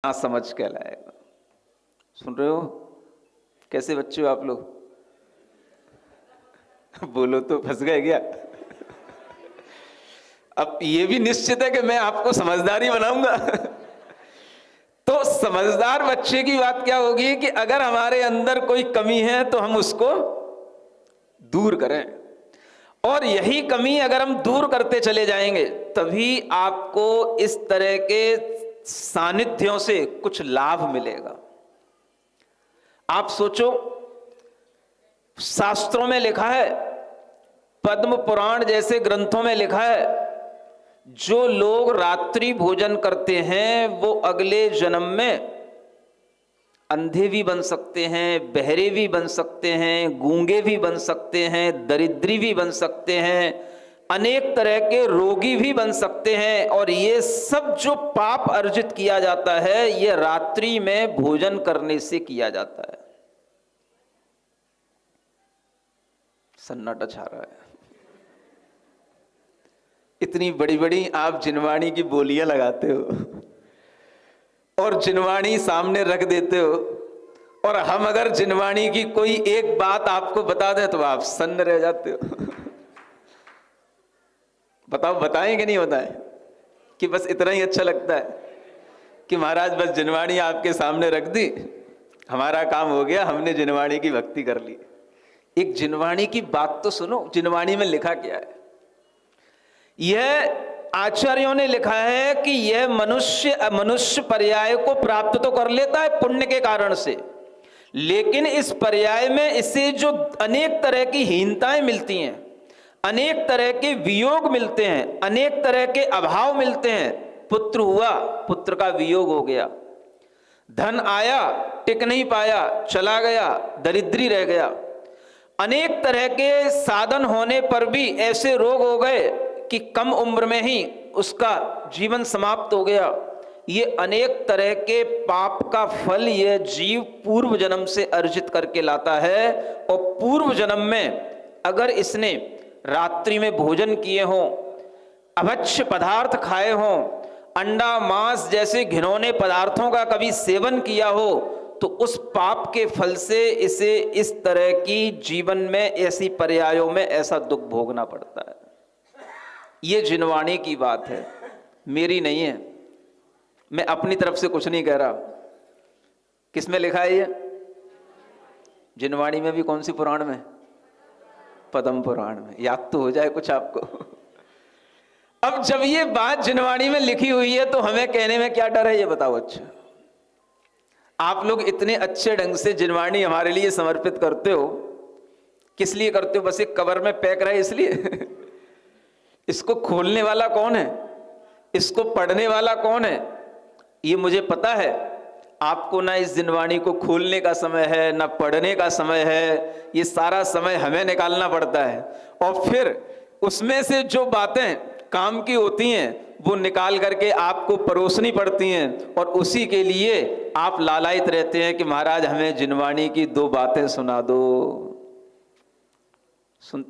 ना समझ कहलाएगा। सुन रहे हो? कैसे बच्चे हो आप लोग? बोलो तो फंस गए क्या? अब ये भी निश्चित है कि मैं आपको समझदारी बनाऊंगा। तो समझदार बच्चे की बात क्या होगी कि अगर हमारे अंदर कोई कमी है तो हम उसको दूर करें, और यही कमी अगर हम दूर करते चले जाएंगे तभी आपको इस तरह के सानिध्यों से कुछ लाभ मिलेगा। आप सोचो, शास्त्रों में लिखा है, पद्म पुराण जैसे ग्रंथों में लिखा है, जो लोग रात्रि भोजन करते हैं वो अगले जन्म में अंधे भी बन सकते हैं, बहरे भी बन सकते हैं, गूंगे भी बन सकते हैं, दरिद्री भी बन सकते हैं, अनेक तरह के रोगी भी बन सकते हैं। और ये सब जो पाप अर्जित किया जाता है ये रात्रि में भोजन करने से किया जाता है। सन्नाटा छा रहा है। इतनी बड़ी बड़ी आप जिनवाणी की बोलियां लगाते हो और जिनवाणी सामने रख देते हो, और हम अगर जिनवाणी की कोई एक बात आपको बता दें तो आप सन्न रह जाते हो। बताओ, बताएं कि नहीं बताएं? कि बस इतना ही अच्छा लगता है कि महाराज बस जिनवाणी आपके सामने रख दी, हमारा काम हो गया, हमने जिनवाणी की भक्ति कर ली। एक जिनवाणी की बात तो सुनो, जिनवाणी में लिखा क्या है। यह आचार्यों ने लिखा है कि यह मनुष्य पर्याय को प्राप्त तो कर लेता है पुण्य के कारण से, लेकिन इस पर्याय में इसे जो अनेक तरह की हीनताएं मिलती हैं, अनेक तरह के वियोग मिलते हैं, अनेक तरह के अभाव मिलते हैं। पुत्र हुआ, पुत्र का वियोग हो गया, धन आया, टिक नहीं पाया, चला गया, दरिद्री रह गया, अनेक तरह के साधन होने पर भी ऐसे रोग हो गए कि कम उम्र में ही उसका जीवन समाप्त हो गया। ये अनेक तरह के पाप का फल यह जीव पूर्व जन्म से अर्जित करके लाता है। और पूर्व जन्म में अगर इसने रात्रि में भोजन किए हों, अभक्ष्य पदार्थ खाए हों, अंडा मांस जैसे घिनौने पदार्थों का कभी सेवन किया हो, तो उस पाप के फल से इसे इस तरह की जीवन में ऐसी पर्यायों में ऐसा दुख भोगना पड़ता है। ये जिनवाणी की बात है, मेरी नहीं है। मैं अपनी तरफ से कुछ नहीं कह रहा। किस में लिखा है ये? जिनवाणी में भी। कौन सी पुराण में? पद्म पुराण में। याद तो हो जाए कुछ आपको। अब जब ये बात जिनवाणी में लिखी हुई है तो हमें कहने में क्या डर है, ये बताओ। अच्छा, आप लोग इतने अच्छे ढंग से जिनवाणी हमारे लिए समर्पित करते हो, किस लिए करते हो? बस एक कवर में पैक रहे इसलिए? इसको खोलने वाला कौन है? इसको पढ़ने वाला कौन है? ये मुझे पता है। आपको ना इस जिनवाणी को खोलने का समय है, ना पढ़ने का समय है। ये सारा समय हमें निकालना पड़ता है, और फिर उसमें से जो बातें काम की होती हैं वो निकाल करके आपको परोसनी पड़ती हैं, और उसी के लिए आप लालायित रहते हैं कि महाराज हमें जिनवाणी की 2 बातें सुना दो। सुनते